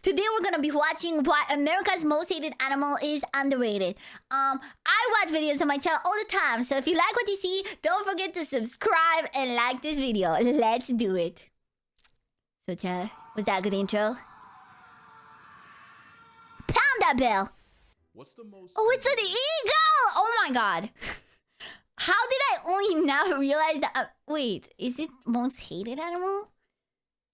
Today we're gonna be watching why America's most hated animal is underrated. I watch videos on my channel all the time, so if you like what you see, don't forget to subscribe and like this video. Let's do it. So Chad, was that a good intro? Pound that bell! What's the most... Oh, it's an eagle! Oh my god. How did I only now realize that... wait, is it most hated animal?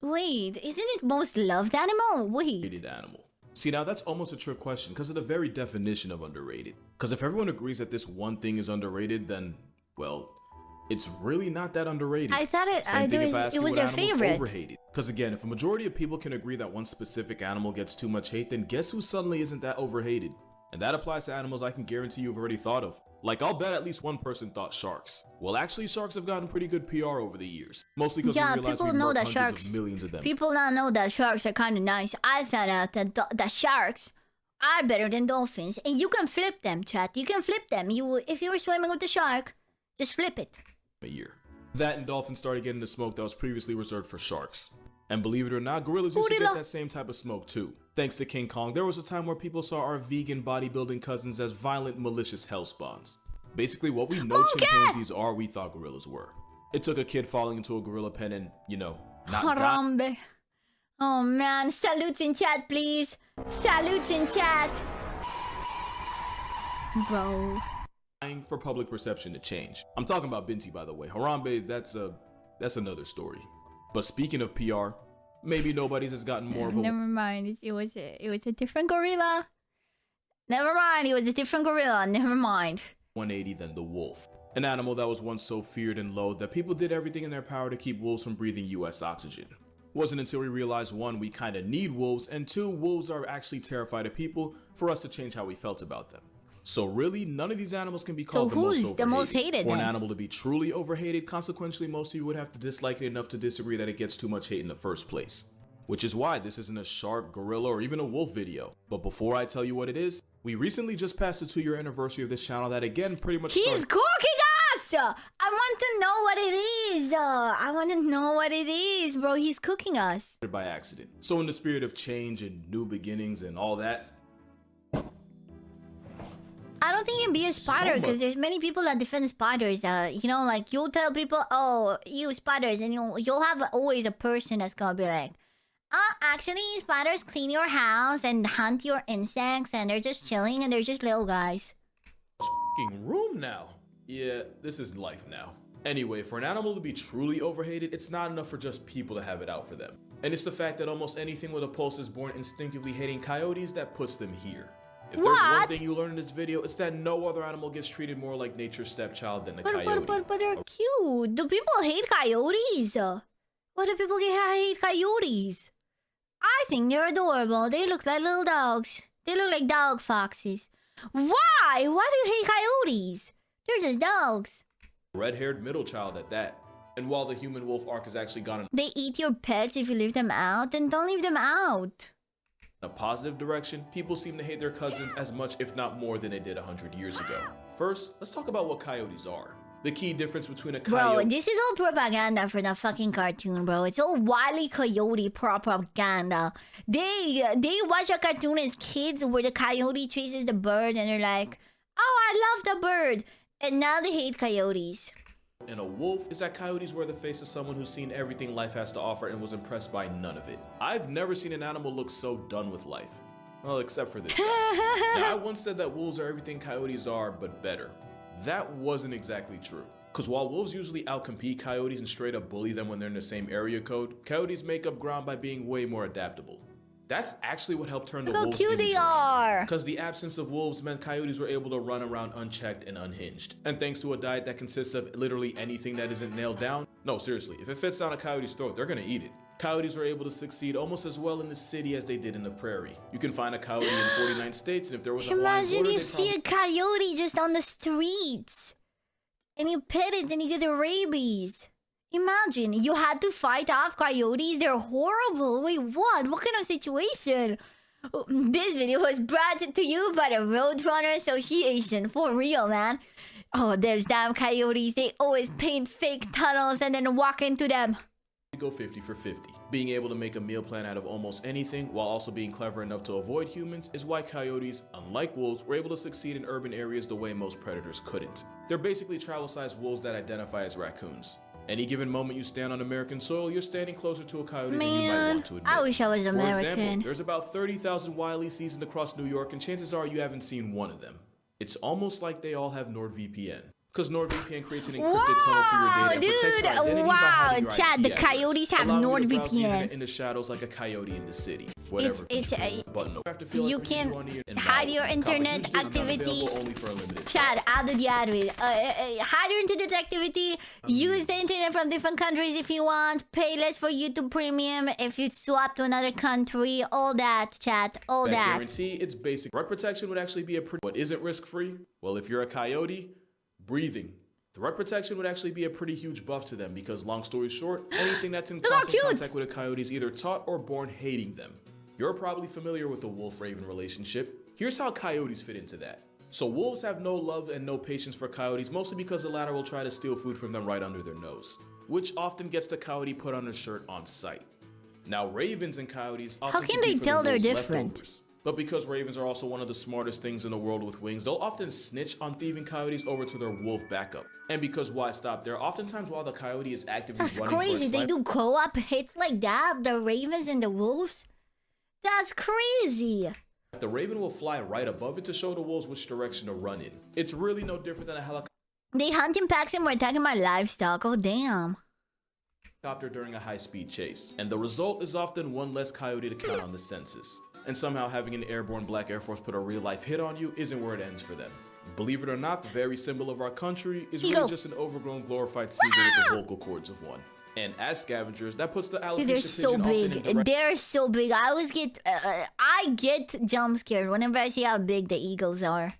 Wait, isn't it most loved animal? Wait. Hated animal. See, now that's almost a trick question because of the very definition of underrated. Because if everyone agrees that this one thing is underrated, then, well, it's really not that underrated. I thought it was their favorite. Overhated. Because again, if a majority of people can agree that one specific animal gets too much hate, then guess who suddenly isn't that overhated? And that applies to animals I can guarantee you've already thought of. Like, I'll bet at least one person thought sharks. Well, actually, sharks have gotten pretty good PR over the years. Mostly because we realize we mark hundreds of millions of them. People now know that sharks are kind of nice. I found out that sharks are better than dolphins. And you can flip them, chat. You can flip them. If you were swimming with a shark, just flip it. A year. That and dolphins started getting the smoke that was previously reserved for sharks. And believe it or not, gorillas used to get that same type of smoke too. Thanks to King Kong, there was a time where people saw our vegan bodybuilding cousins as violent, malicious hellspawns. Basically, what we know chimpanzees are, we thought gorillas were. It took a kid falling into a gorilla pen and, you know, not Harambe. Oh man, salutes in chat, please. Salutes in chat. Bro. Dying for public perception to change. I'm talking about Binti, by the way. Harambe, that's another story. But speaking of PR, maybe nobody's has gotten more of a... Never mind, it was a different gorilla. Never mind, it was a different gorilla, never mind. 180 than the wolf. An animal that was once so feared and loathed that people did everything in their power to keep wolves from breathing US oxygen. It wasn't until we realized one, we kinda need wolves, and two, wolves are actually terrified of people for us to change how we felt about them. So really, none of these animals can be called the most hated. For an animal to be truly overhated, consequentially, most of you would have to dislike it enough to disagree that it gets too much hate in the first place. Which is why this isn't a shark, gorilla, or even a wolf video. But before I tell you what it is, we recently just passed the 2-year anniversary of this channel that again pretty much He's cooking us! I want to know what it is! I want to know what it is, bro. He's cooking us. By accident. So in the spirit of change and new beginnings and all that, I don't think you can be a spotter because there's many people that defend spiders. You know, like you'll tell people, "Oh, you spiders," and you'll have always a person that's gonna be like, "Oh, actually, spiders clean your house and hunt your insects, and they're just chilling and they're just little guys." F***ing room now. Yeah, this is life now. Anyway, for an animal to be truly overhated, it's not enough for just people to have it out for them. And it's the fact that almost anything with a pulse is born instinctively hating coyotes that puts them here. If there's one thing you learn in this video, it's that no other animal gets treated more like nature's stepchild than the coyote. But they're cute. Do people hate coyotes? Why do people hate coyotes? I think they're adorable. They look like little dogs. They look like dog foxes. Why? Why do you hate coyotes? They're just dogs. Red-haired middle child at that. And while the human wolf arc has actually gone in They eat your pets if you leave them out, then don't leave them out. a positive direction, people seem to hate their cousins as much, if not more, than they did 100 years ago. First, let's talk about what coyotes are. The key difference between a coyote... Bro, this is all propaganda for the fucking cartoon, bro. It's all Wile E. Coyote propaganda. They watch a cartoon as kids where the coyote chases the bird and they're like, "Oh, I love the bird." And now they hate coyotes. And a wolf is that coyotes wear the face of someone who's seen everything life has to offer and was impressed by none of it. I've never seen an animal look so done with life. Well, except for this guy. Now, I once said that wolves are everything coyotes are, but better. That wasn't exactly true. Because while wolves usually outcompete coyotes and straight up bully them when they're in the same area code, coyotes make up ground by being way more adaptable. That's actually what helped turn the wolves cute they are. Because the absence of wolves meant coyotes were able to run around unchecked and unhinged. And thanks to a diet that consists of literally anything that isn't nailed down, no, seriously, if it fits down a coyote's throat, they're gonna eat it. Coyotes were able to succeed almost as well in the city as they did in the prairie. You can find a coyote in 49 states, and if there was a blind border, imagine you see a coyote just on the streets, and you pet it and you get the rabies. Imagine, you had to fight off coyotes. They're horrible. Wait, what? What kind of situation? This video was brought to you by the Roadrunner Association. For real, man. Oh, those damn coyotes. They always paint fake tunnels and then walk into them. go 50 for 50. Being able to make a meal plan out of almost anything while also being clever enough to avoid humans is why coyotes, unlike wolves, were able to succeed in urban areas the way most predators couldn't. They're basically travel-sized wolves that identify as raccoons. Any given moment you stand on American soil, you're standing closer to a coyote than you might want to admit. I wish I was American. For example, there's about 30,000 Wiley seasoned across New York, and chances are you haven't seen one of them. It's almost like they all have NordVPN. Because NordVPN creates an encrypted tunnel for your data and protects your identity by hiding your Chad, IP the coyotes have NordVPN. In the shadows like a coyote in the city. Whatever. You can hide your internet activity. Chad, add the address. Hide your internet activity. Use the internet from different countries if you want. Pay less for YouTube Premium if you swap to another country. All that, chat. All that. Guarantee it's basic. Threat protection would actually be a pretty. What isn't risk-free? Well, if you're a coyote, breathing. Threat protection would actually be a pretty huge buff to them because, long story short, anything that's in constant contact with a coyote is either taught or born hating them. You're probably familiar with the wolf-raven relationship. Here's how coyotes fit into that. So wolves have no love and no patience for coyotes, mostly because the latter will try to steal food from them right under their nose, which often gets the coyote put on a shirt on sight. Now, ravens and coyotes often how can they tell they're different? Leftovers. But because ravens are also one of the smartest things in the world with wings, they'll often snitch on thieving coyotes over to their wolf backup. And because why stop there, oftentimes while the coyote is actively running for its life... That's crazy, they do co-op hits like that? The ravens and the wolves? That's crazy! The raven will fly right above it to show the wolves which direction to run in. It's really no different than a helicopter. They hunt in packs and we're attacking my livestock, oh damn. During a high-speed chase. And the result is often one less coyote to count on the census. And somehow having an airborne black Air Force put a real-life hit on you isn't where it ends for them. Believe it or not, the very symbol of our country is really just an overgrown glorified seagull with the vocal cords of one. And as scavengers, that puts the alopecia they're so big. They're so big. I always get, I get jump scared whenever I see how big the eagles are.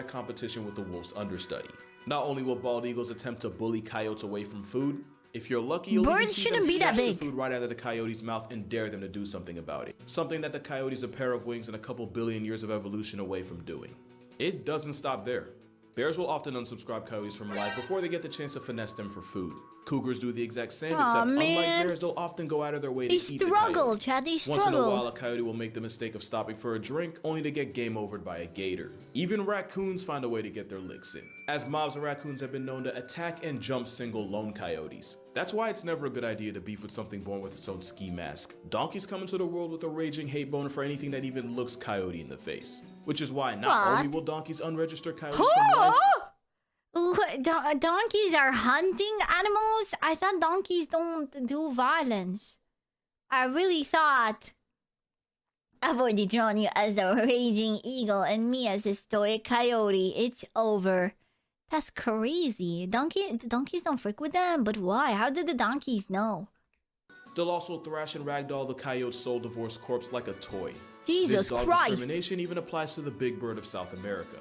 Competition with the wolf's understudy. Not only will bald eagles attempt to bully coyotes away from food, if you're lucky, you'll birds shouldn't be that big. The food right out of the coyote's mouth and dare them to do something about it. Something that the coyote's a pair of wings and a couple billion years of evolution away from doing. It doesn't stop there. Bears will often unsubscribe coyotes from life before they get the chance to finesse them for food. Cougars do the exact same, except unlike bears, they'll often go out of their way to eat the coyote. Chad, they struggle. Once in a while, a coyote will make the mistake of stopping for a drink, only to get game overed by a gator. Even raccoons find a way to get their licks in, as mobs of raccoons have been known to attack and jump single lone coyotes. That's why it's never a good idea to beef with something born with its own ski mask. Donkeys come into the world with a raging hate bone for anything that even looks coyote in the face. Which is why not only will donkeys unregister coyotes from life, donkeys are hunting animals? I thought donkeys don't do violence. I really thought I've already drawn you as the raging eagle and me as the stoic coyote. It's over. That's crazy. Donkeys don't freak with them, but why? How did the donkeys know? They'll also thrash and ragdoll the coyote's soul-divorced corpse like a toy. Jesus Christ. Christ. Discrimination even applies to the big bird of South America.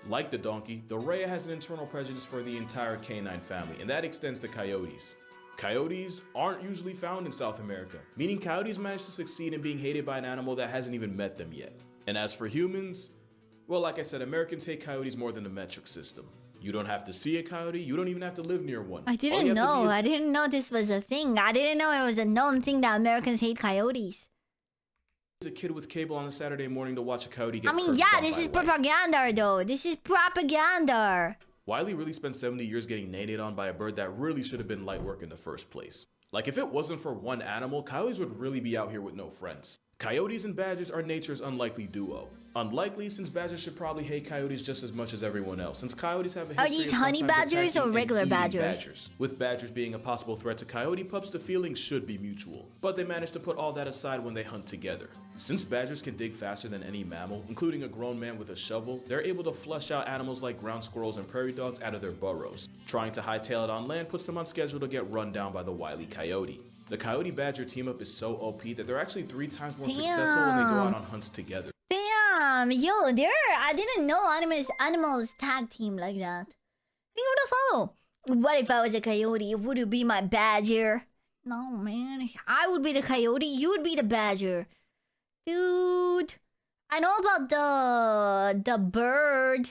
Like the donkey, the rhea has an internal prejudice for the entire canine family, and that extends to coyotes. Coyotes aren't usually found in South America, meaning coyotes manage to succeed in being hated by an animal that hasn't even met them yet. And as for humans, well, like I said, Americans hate coyotes more than the metric system. You don't have to see a coyote, you don't even have to live near one. I didn't know this was a thing. I didn't know it was a known thing that Americans hate coyotes. A kid with cable on a Saturday morning to watch a coyote get this is propaganda though. This is propaganda. Wiley really spent 70 years getting nannied on by a bird that really should have been light work in the first place. Like, if it wasn't for one animal, coyotes would really be out here with no friends. Coyotes and badgers are nature's unlikely duo. Unlikely since badgers should probably hate coyotes just as much as everyone else, since coyotes have a history of these honey badgers or regular badgers? With badgers being a possible threat to coyote pups, the feelings should be mutual. But they manage to put all that aside when they hunt together. Since badgers can dig faster than any mammal, including a grown man with a shovel, they're able to flush out animals like ground squirrels and prairie dogs out of their burrows. Trying to hightail it on land puts them on schedule to get run down by the wily coyote. The Coyote-Badger team-up is so OP that they're actually 3 times more successful when they go out on hunts together. Damn, yo, I didn't know animals tag team like that. Think of the follow. What if I was a coyote? Would you be my badger? No, man. I would be the coyote, you would be the badger. Dude, I know about the bird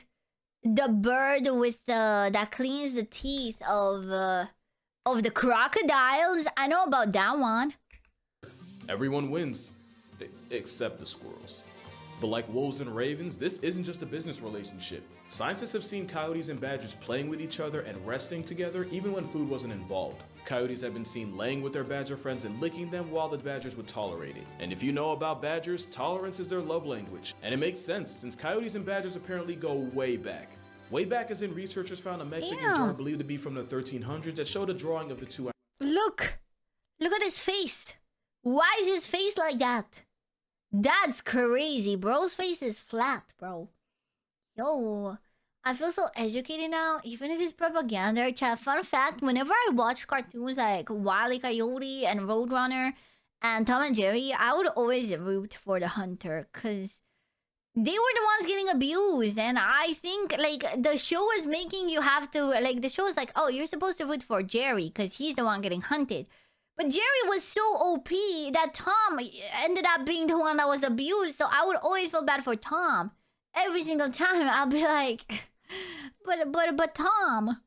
with that cleans the teeth of Of the crocodiles, I know about that one. Everyone wins, except the squirrels. But like wolves and ravens, this isn't just a business relationship. Scientists have seen coyotes and badgers playing with each other and resting together even when food wasn't involved. Coyotes have been seen laying with their badger friends and licking them while the badgers would tolerate it. And if you know about badgers, tolerance is their love language. And it makes sense, since coyotes and badgers apparently go way back. Way back as in researchers found a Mexican jar believed to be from the 1300s that showed a drawing of the two. Look at his face. Why is his face like that? That's crazy. Bro's face is flat, bro. Yo, I feel so educated now, even if it's propaganda. Chat, fun fact, whenever I watch cartoons like Wile E. Coyote and Roadrunner and Tom and Jerry, I would always root for the hunter, because they were the ones getting abused. And I think, like, the show is making you have to, like, the show is like, oh, you're supposed to root for Jerry, because he's the one getting hunted. But Jerry was so OP that Tom ended up being the one that was abused. So I would always feel bad for Tom. Every single time I'll be like, but Tom.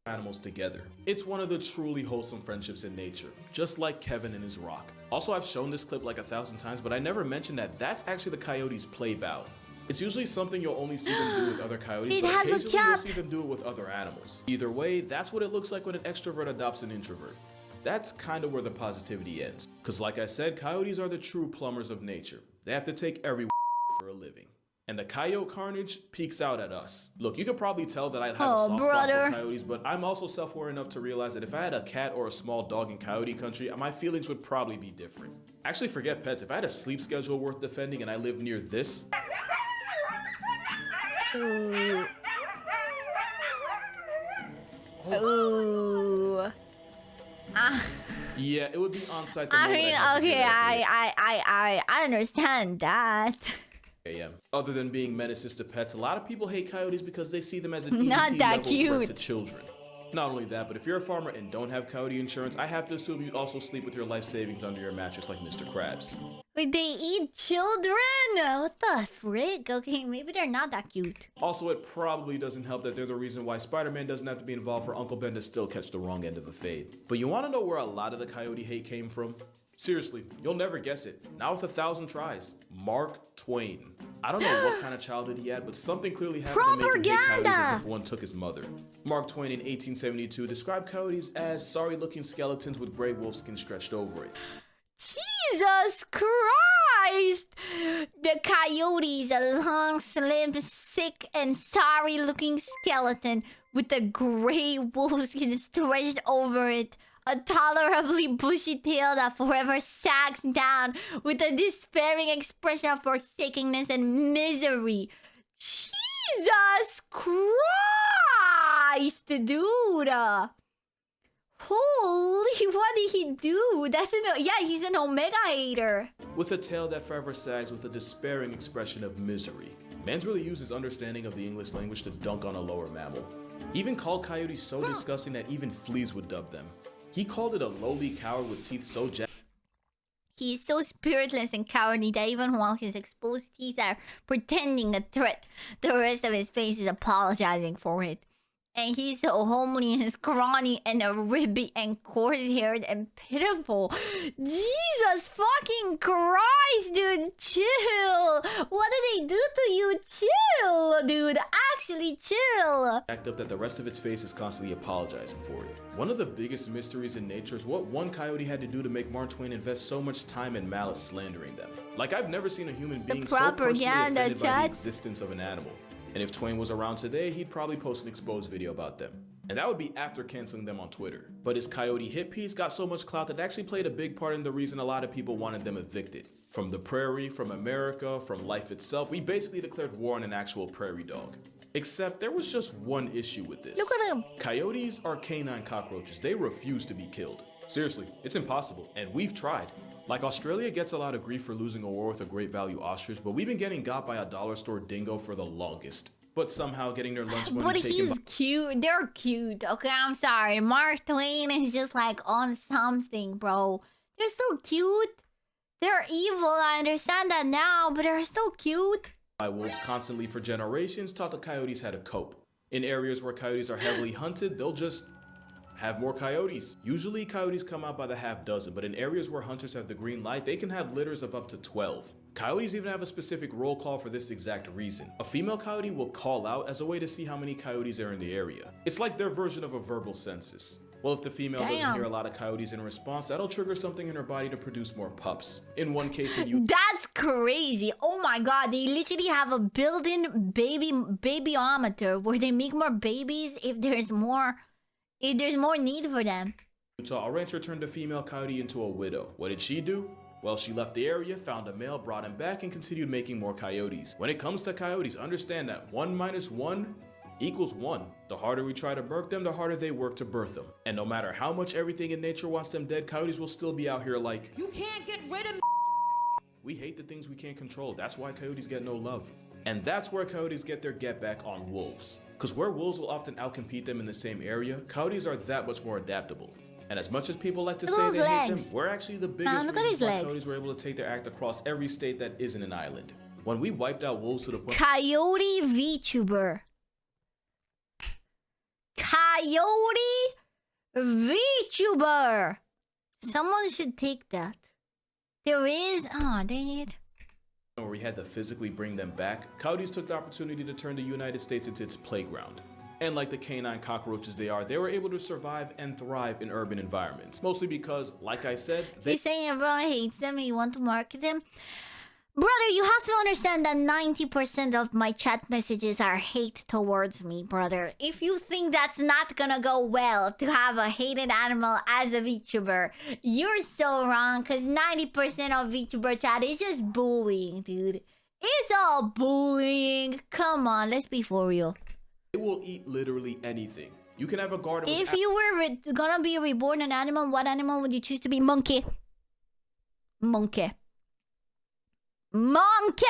Animals together. It's one of the truly wholesome friendships in nature, just like Kevin and his rock. Also, I've shown this clip like 1,000 times, but I never mentioned that that's actually the coyotes' play bow. It's usually something you'll only see them do with other coyotes, but occasionally you'll see them do it with other animals. Either way, that's what it looks like when an extrovert adopts an introvert. That's kind of where the positivity ends. Because like I said, coyotes are the true plumbers of nature. They have to take every for a living. And the coyote carnage peeks out at us. Look, you could probably tell that I have a soft spot for coyotes, but I'm also self-aware enough to realize that if I had a cat or a small dog in coyote country, my feelings would probably be different. Actually, forget pets. If I had a sleep schedule worth defending and I lived near this... Ooh. Ooh. Yeah, it would be on site. I mean, okay, I understand that. Yeah. Other than being menaces to pets, a lot of people hate coyotes because they see them as an not that cute threat to children. Not only that, but if you're a farmer and don't have coyote insurance, I have to assume you also sleep with your life savings under your mattress like Mr. Krabs. Wait, they eat children? What the frick? Okay, maybe they're not that cute. Also, it probably doesn't help that they're the reason why Spider-Man doesn't have to be involved for Uncle Ben to still catch the wrong end of the fade. But you want to know where a lot of the coyote hate came from? Seriously, you'll never guess it. Not with 1,000 tries. Mark Twain. I don't know what kind of childhood he had, but something clearly happened to make him hate coyotes as if one took his mother. Mark Twain in 1872 described coyotes as sorry-looking skeletons with gray wolfskin stretched over it. Jesus Christ! The coyote is a long, slim, sick, and sorry-looking skeleton with a gray wolfskin stretched over it. A tolerably bushy tail that forever sags down with a despairing expression of forsakenness and misery. Jesus Christ, dude! Holy, what did he do? He's an Omega hater. With a tail that forever sags with a despairing expression of misery. Man's really used his understanding of the English language to dunk on a lower mammal. He even called coyotes so disgusting that even fleas would dub them. He called it a lowly coward with teeth so jagged. He's so spiritless and cowardly that even while his exposed teeth are pretending a threat, the rest of his face is apologizing for it. And he's so homely and scrawny and ribby and coarse-haired and pitiful. Jesus fucking Christ, dude, chill. What did they do to you? Chill, dude, actually chill. Act up that the rest of its face is constantly apologizing for it. One of the biggest mysteries in nature is what one coyote had to do to make Mark Twain invest so much time and malice slandering them. Like, I've never seen a human being so personally offended by the existence of an animal. And if Twain was around today, he'd probably post an exposed video about them. And that would be after canceling them on Twitter. But his coyote hit piece got so much clout that it actually played a big part in the reason a lot of people wanted them evicted. From the prairie, from America, from life itself, we basically declared war on an actual prairie dog. Except there was just one issue with this. Look at him. Coyotes are canine cockroaches. They refuse to be killed. Seriously, it's impossible, and we've tried. Like, Australia gets a lot of grief for losing a war with a great value ostrich, but we've been getting got by a dollar store dingo for the longest. But somehow getting their lunch money taken by— But he's cute. They're cute. Okay, I'm sorry. Mark Twain is just like on something, bro. They're still cute. They're evil. I understand that now, but they're still cute. By wolves constantly for generations taught the coyotes how to cope. In areas where coyotes are heavily hunted, they'll just have more coyotes. Usually coyotes come out by the half dozen, but in areas where hunters have the green light, they can have litters of up to 12. Coyotes even have a specific roll call for this exact reason. A female coyote will call out as a way to see how many coyotes are in the area. It's like their version of a verbal census. Well, if the female doesn't hear a lot of coyotes in response, that'll trigger something in her body to produce more pups. In one case, that's crazy. Oh my god, they literally have a built-in babyometer where they make more babies if there's more need for them. Utah, a rancher turned a female coyote into a widow. What did she do? Well, she left the area, found a male, brought him back, and continued making more coyotes. When it comes to coyotes, understand that 1 minus 1 equals 1. The harder we try to birth them, the harder they work to birth them. And no matter how much everything in nature wants them dead, coyotes will still be out here like, you can't get rid of me. We hate the things we can't control. That's why coyotes get no love. And that's where coyotes get their get back on wolves. Because where wolves will often outcompete them in the same area, coyotes are that much more adaptable. And as much as people like to say they hate them, we're actually the biggest reasons why coyotes were able to take their act across every state that isn't an island. When we wiped out wolves to the point... Coyote VTuber. Coyote VTuber. Someone should take that. There is... Oh, dang it. Where we had to physically bring them back, coyotes took the opportunity to turn the United States into its playground. And like the canine cockroaches they are, they were able to survive and thrive in urban environments. Mostly because, like I said, You're saying everyone hates them and you want to market them? Brother, you have to understand that 90% of my chat messages are hate towards me, brother. If you think that's not gonna go well to have a hated animal as a VTuber, you're so wrong, because 90% of VTuber chat is just bullying, dude. It's all bullying. Come on, let's be for real. They will eat literally anything. You can have a garden. If you were gonna be reborn an animal, what animal would you choose to be? Monkey. Monkey. Monkey!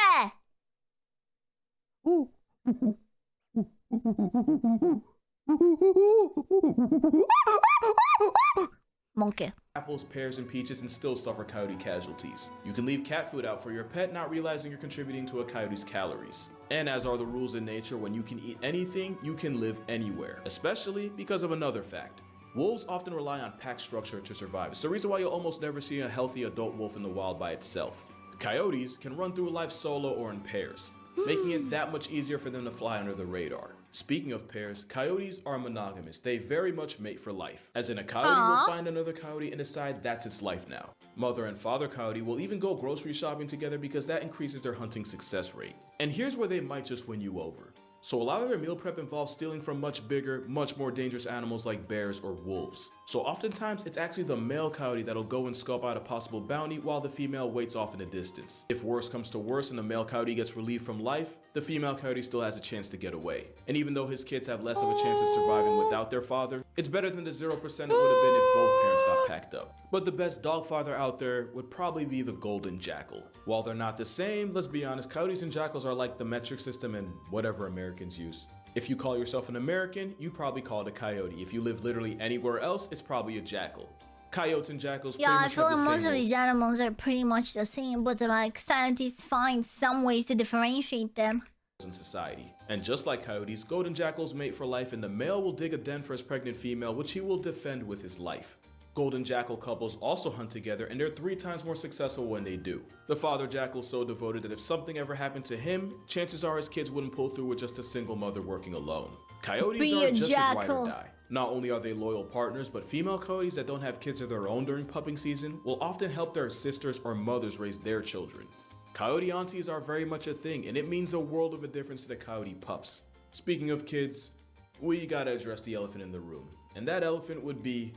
Monkey. Apples, pears, and peaches and still suffer coyote casualties. You can leave cat food out for your pet, not realizing you're contributing to a coyote's calories. And as are the rules in nature, when you can eat anything, you can live anywhere. Especially because of another fact. Wolves often rely on pack structure to survive. It's the reason why you'll almost never see a healthy adult wolf in the wild by itself. Coyotes can run through life solo or in pairs, making it that much easier for them to fly under the radar. Speaking of pairs, coyotes are monogamous. They very much mate for life. As in, a coyote will find another coyote and decide that's its life now. Mother and father coyote will even go grocery shopping together because that increases their hunting success rate. And here's where they might just win you over. So a lot of their meal prep involves stealing from much bigger, much more dangerous animals like bears or wolves. So oftentimes it's actually the male coyote that'll go and scope out a possible bounty while the female waits off in the distance. If worse comes to worse and the male coyote gets relieved from life, the female coyote still has a chance to get away. And even though his kids have less of a chance at surviving without their father, it's better than the 0% it would have been if both parents got packed up. But the best dog father out there would probably be the golden jackal. While they're not the same, let's be honest, coyotes and jackals are like the metric system and whatever Americans use. If you call yourself an American, you probably call it a coyote. If you live literally anywhere else, it's probably a jackal. Coyotes and jackals pretty much I feel have the like same most of these animals are pretty much the same, but like scientists find some ways to differentiate them. In society. And just like coyotes, golden jackals mate for life, and the male will dig a den for his pregnant female, which he will defend with his life. Golden jackal couples also hunt together, and they're 3 times more successful when they do. The father jackal is so devoted that if something ever happened to him, chances are his kids wouldn't pull through with just a single mother working alone. Coyotes are just as ride or die. Not only are they loyal partners, but female coyotes that don't have kids of their own during pupping season will often help their sisters or mothers raise their children. Coyote aunties are very much a thing, and it means a world of a difference to the coyote pups. Speaking of kids, we gotta address the elephant in the room, and that elephant would be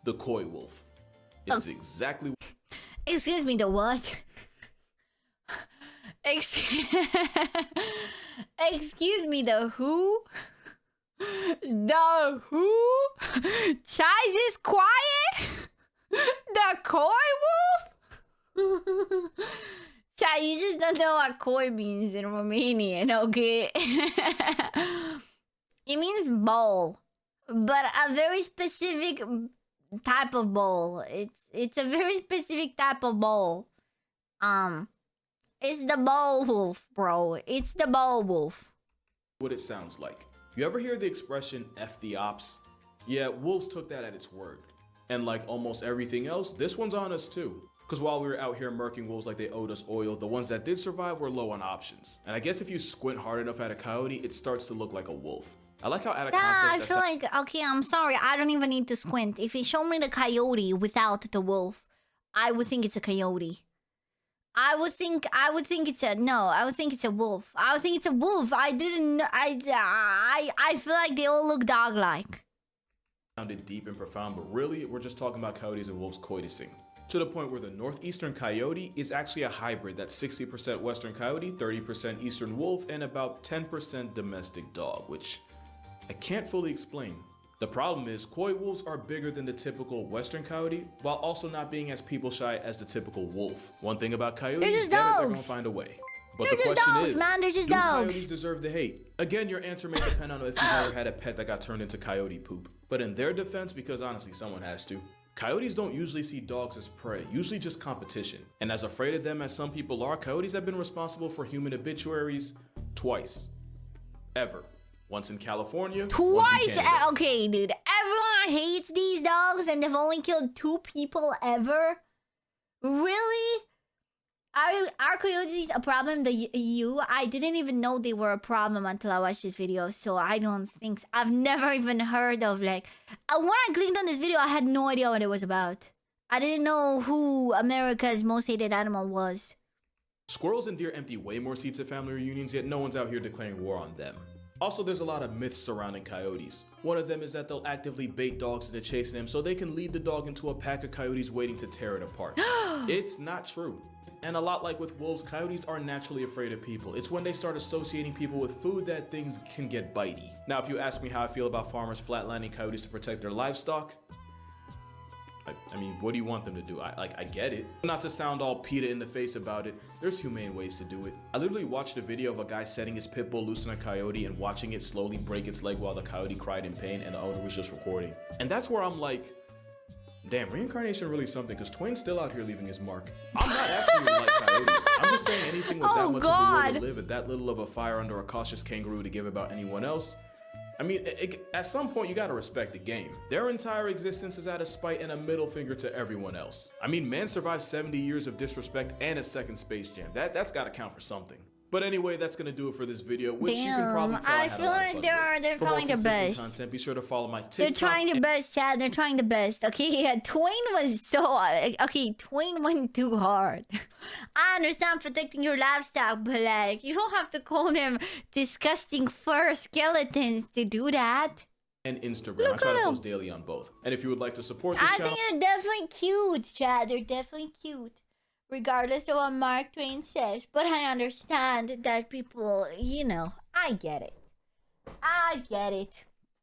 the coy wolf. It's exactly... Excuse me, the what? Excuse me, the who? The who? Chaz is quiet? The coy wolf? Chad, you just don't know what koi means in Romanian, okay? It means bowl, but a very specific type of bowl. It's a very specific type of bowl. It's the bowl wolf, bro. It's the bowl wolf. What it sounds like. You ever hear the expression F the ops? Yeah, wolves took that at its word. And like almost everything else, this one's on us too. Because while we were out here murking wolves like they owed us oil, the ones that did survive were low on options. And I guess if you squint hard enough at a coyote, it starts to look like a wolf. I like how out of Yeah, context I feel like, okay, I'm sorry, I don't even need to squint. If you show me the coyote without the wolf, I would think it's a coyote. I would think it's a wolf. I would think it's a wolf. I feel like they all look dog-like. Sounded deep and profound, but really, we're just talking about coyotes and wolves coitusing. To the point where the northeastern coyote is actually a hybrid that's 60% western coyote, 30% eastern wolf, and about 10% domestic dog, which I can't fully explain. The problem is, coy wolves are bigger than the typical western coyote, while also not being as people shy as the typical wolf. One thing about coyotes, they're just damn it, dogs. they're gonna find a way. But They're the just question dogs, is, man. They're just do dogs. coyotes deserve the hate? Again, your answer may depend on if you've ever had a pet that got turned into coyote poop. But in their defense, because honestly, someone has to, coyotes don't usually see dogs as prey, usually just competition. And as afraid of them as some people are, coyotes have been responsible for human obituaries twice. Ever. Once in California, once in Canada. Okay, dude. Everyone hates these dogs and they've only killed 2 people ever? Really? Are coyotes a problem to you? I didn't even know they were a problem until I watched this video, so I don't think so. I've never even heard of, like... when I clicked on this video, I had no idea what it was about. I didn't know who America's most hated animal was. Squirrels and deer empty way more seats at family reunions, yet no one's out here declaring war on them. Also, there's a lot of myths surrounding coyotes. One of them is that they'll actively bait dogs into chasing them so they can lead the dog into a pack of coyotes waiting to tear it apart. It's not true. And a lot like with wolves, coyotes are naturally afraid of people. It's when they start associating people with food that things can get bitey. Now, if you ask me how I feel about farmers flatlining coyotes to protect their livestock, I mean, what do you want them to do? I get it. Not to sound all PETA in the face about it, there's humane ways to do it. I literally watched a video of a guy setting his pit bull loose on a coyote and watching it slowly break its leg while the coyote cried in pain and the owner was just recording. And that's where I'm like, damn, reincarnation really something, because Twain's still out here leaving his mark. I'm not asking you to like coyotes. I'm just saying anything with that much of a will to live and that little of a fire under a cautious kangaroo to give about anyone else. I mean, at some point, you gotta respect the game. Their entire existence is out of spite and a middle finger to everyone else. I mean, man survived 70 years of disrespect and a second Space Jam. That's gotta count for something. But anyway, that's gonna do it for this video, which you can probably tell I feel like they're trying their best. Content, be sure to follow my TikTok. They're trying their best, Chad. They're trying the best. Okay, yeah, Twain was so... Okay, Twain went too hard. I understand protecting your livestock, but like, you don't have to call them disgusting fur skeletons to do that. And Instagram. I try to post daily on both. And if you would like to support this channel... I think they're definitely cute, Chad. They're definitely cute. Regardless of what Mark Twain says. But I understand that people, you know, I get it. I get it.